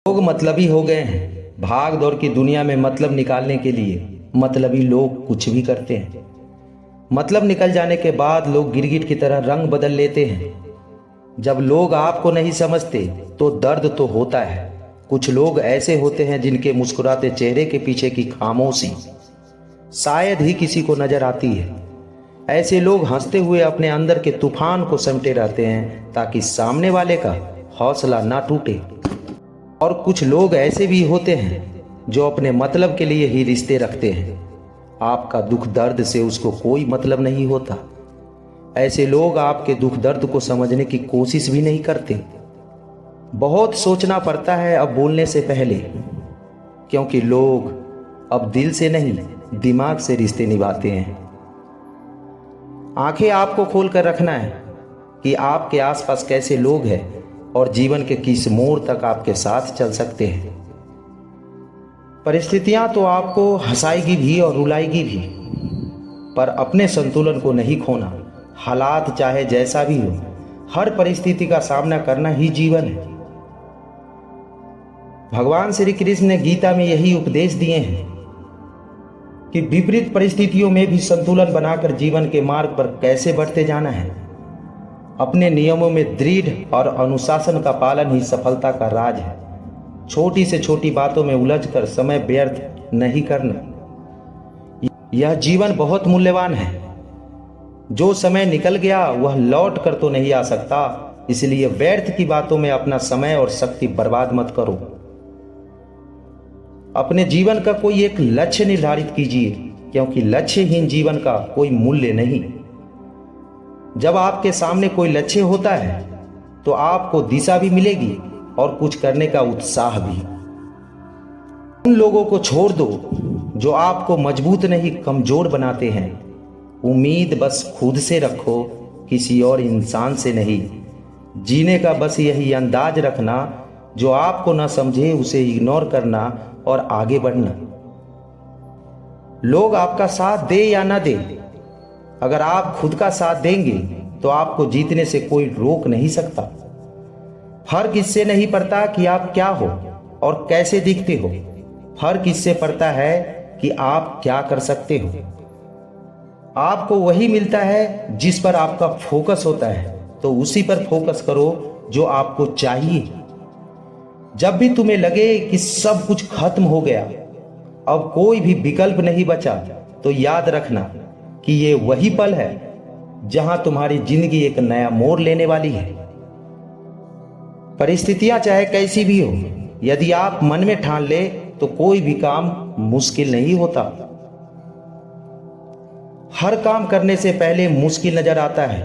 लोग मतलबी हो गए हैं। भाग दौड़ की दुनिया में मतलब निकालने के लिए मतलबी लोग कुछ भी करते हैं। मतलब निकल जाने के बाद लोग गिरगिट की तरह रंग बदल लेते हैं। जब लोग आपको नहीं समझते तो दर्द तो होता है। कुछ लोग ऐसे होते हैं जिनके मुस्कुराते चेहरे के पीछे की खामोशी शायद ही किसी को नजर आती है। ऐसे लोग हंसते हुए अपने अंदर के तूफान को समेटे रहते हैं ताकि सामने वाले का हौसला ना टूटे। और कुछ लोग ऐसे भी होते हैं जो अपने मतलब के लिए ही रिश्ते रखते हैं। आपका दुख दर्द से उसको कोई मतलब नहीं होता। ऐसे लोग आपके दुख दर्द को समझने की कोशिश भी नहीं करते। बहुत सोचना पड़ता है अब बोलने से पहले, क्योंकि लोग अब दिल से नहीं दिमाग से रिश्ते निभाते हैं। आंखें आपको खोल कर रखना है कि आपके आसपास कैसे लोग हैं और जीवन के किस मोड़ तक आपके साथ चल सकते हैं। परिस्थितियां तो आपको हंसाएगी भी और रुलाएगी भी, पर अपने संतुलन को नहीं खोना। हालात चाहे जैसा भी हो, हर परिस्थिति का सामना करना ही जीवन है। भगवान श्री कृष्ण ने गीता में यही उपदेश दिए हैं कि विपरीत परिस्थितियों में भी संतुलन बनाकर जीवन के मार्ग पर कैसे बढ़ते जाना है। अपने नियमों में दृढ़ और अनुशासन का पालन ही सफलता का राज है। छोटी से छोटी बातों में उलझकर समय व्यर्थ नहीं करना। यह जीवन बहुत मूल्यवान है। जो समय निकल गया वह लौट कर तो नहीं आ सकता, इसलिए व्यर्थ की बातों में अपना समय और शक्ति बर्बाद मत करो। अपने जीवन का कोई एक लक्ष्य निर्धारित कीजिए, क्योंकि लक्ष्यहीन जीवन का कोई मूल्य नहीं। जब आपके सामने कोई लक्ष्य होता है तो आपको दिशा भी मिलेगी और कुछ करने का उत्साह भी। उन लोगों को छोड़ दो जो आपको मजबूत नहीं कमजोर बनाते हैं। उम्मीद बस खुद से रखो, किसी और इंसान से नहीं। जीने का बस यही अंदाज रखना, जो आपको ना समझे उसे इग्नोर करना और आगे बढ़ना। लोग आपका साथ दे या ना दे, अगर आप खुद का साथ देंगे तो आपको जीतने से कोई रोक नहीं सकता। फर्क इससे नहीं पड़ता कि आप क्या हो और कैसे दिखते हो, फर्क इससे पड़ता है कि आप क्या कर सकते हो। आपको वही मिलता है जिस पर आपका फोकस होता है, तो उसी पर फोकस करो जो आपको चाहिए। जब भी तुम्हें लगे कि सब कुछ खत्म हो गया, अब कोई भी विकल्प नहीं बचा, तो याद रखना कि ये वही पल है जहां तुम्हारी जिंदगी एक नया मोड़ लेने वाली है। परिस्थितियां चाहे कैसी भी हो, यदि आप मन में ठान ले तो कोई भी काम मुश्किल नहीं होता। हर काम करने से पहले मुश्किल नजर आता है,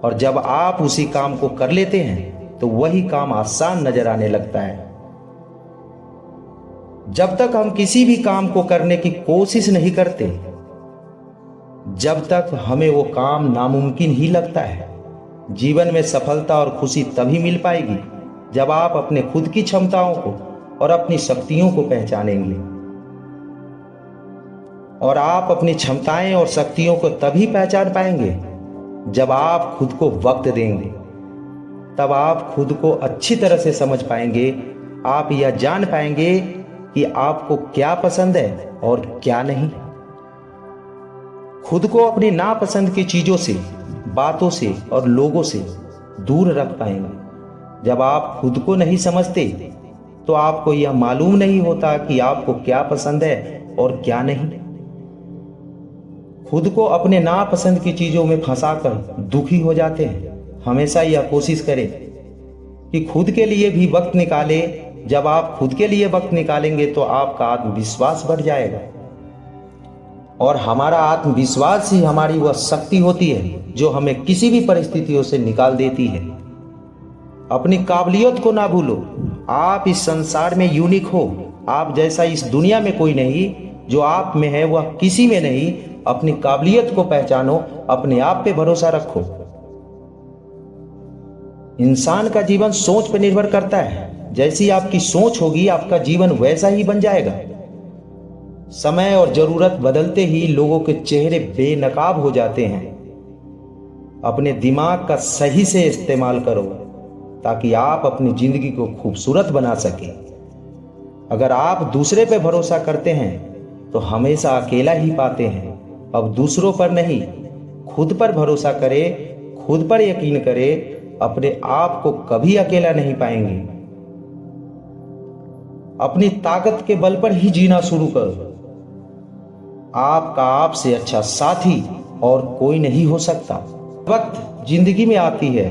और जब आप उसी काम को कर लेते हैं तो वही काम आसान नजर आने लगता है। जब तक हम किसी भी काम को करने की कोशिश नहीं करते, जब तक हमें वो काम नामुमकिन ही लगता है। जीवन में सफलता और खुशी तभी मिल पाएगी जब आप अपने खुद की क्षमताओं को और अपनी शक्तियों को पहचानेंगे। और आप अपनी क्षमताएं और शक्तियों को तभी पहचान पाएंगे जब आप खुद को वक्त देंगे। तब आप खुद को अच्छी तरह से समझ पाएंगे। आप यह जान पाएंगे कि आपको क्या पसंद है और क्या नहीं। खुद को अपनी नापसंद की चीजों से, बातों से और लोगों से दूर रख पाएंगे। जब आप खुद को नहीं समझते तो आपको यह मालूम नहीं होता कि आपको क्या पसंद है और क्या नहीं। खुद को अपने नापसंद की चीजों में फंसाकर दुखी हो जाते हैं। हमेशा यह कोशिश करें कि खुद के लिए भी वक्त निकालें। जब आप खुद के लिए वक्त निकालेंगे तो आपका आत्मविश्वास बढ़ जाएगा, और हमारा आत्मविश्वास ही हमारी वह शक्ति होती है जो हमें किसी भी परिस्थितियों से निकाल देती है। अपनी काबिलियत को ना भूलो। आप इस संसार में यूनिक हो। आप जैसा इस दुनिया में कोई नहीं। जो आप में है वह किसी में नहीं। अपनी काबिलियत को पहचानो, अपने आप पे भरोसा रखो। इंसान का जीवन सोच पर निर्भर करता है। जैसी आपकी सोच होगी, आपका जीवन वैसा ही बन जाएगा। समय और जरूरत बदलते ही लोगों के चेहरे बेनकाब हो जाते हैं। अपने दिमाग का सही से इस्तेमाल करो ताकि आप अपनी जिंदगी को खूबसूरत बना सकें। अगर आप दूसरे पे भरोसा करते हैं तो हमेशा अकेला ही पाते हैं। अब दूसरों पर नहीं, खुद पर भरोसा करें, खुद पर यकीन करें, अपने आप को कभी अकेला नहीं पाएंगे। अपनी ताकत के बल पर ही जीना शुरू करो। आपका आपसे अच्छा साथी और कोई नहीं हो सकता। वक्त जिंदगी में आती है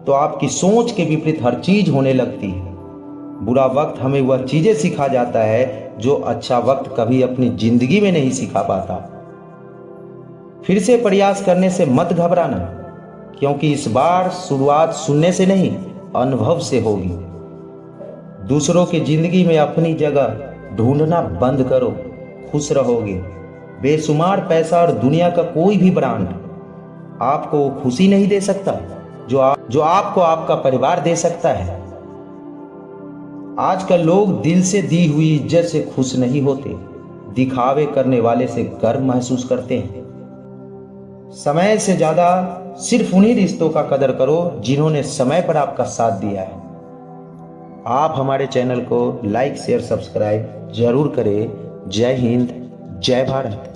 तो आपकी सोच के विपरीत हर चीज होने लगती है। बुरा वक्त हमें वह चीजें सिखा जाता है जो अच्छा वक्त कभी अपनी जिंदगी में नहीं सिखा पाता। फिर से प्रयास करने से मत घबराना, क्योंकि इस बार शुरुआत सुनने से नहीं, अनुभव से होगी। दूसरों की जिंदगी में अपनी जगह ढूंढना बंद करो, खुश रहोगे। बेशुमार पैसा और दुनिया का कोई भी ब्रांड आपको वो खुशी नहीं दे सकता जो आपको आपका परिवार दे सकता है। आजकल लोग दिल से दी हुई इज्जत से खुश नहीं होते, दिखावे करने वाले से गर्व महसूस करते हैं। समय से ज्यादा सिर्फ उन्हीं रिश्तों का कदर करो जिन्होंने समय पर आपका साथ दिया है। आप हमारे चैनल को लाइक शेयर सब्सक्राइब जरूर करें। जय हिंद, जय भारत।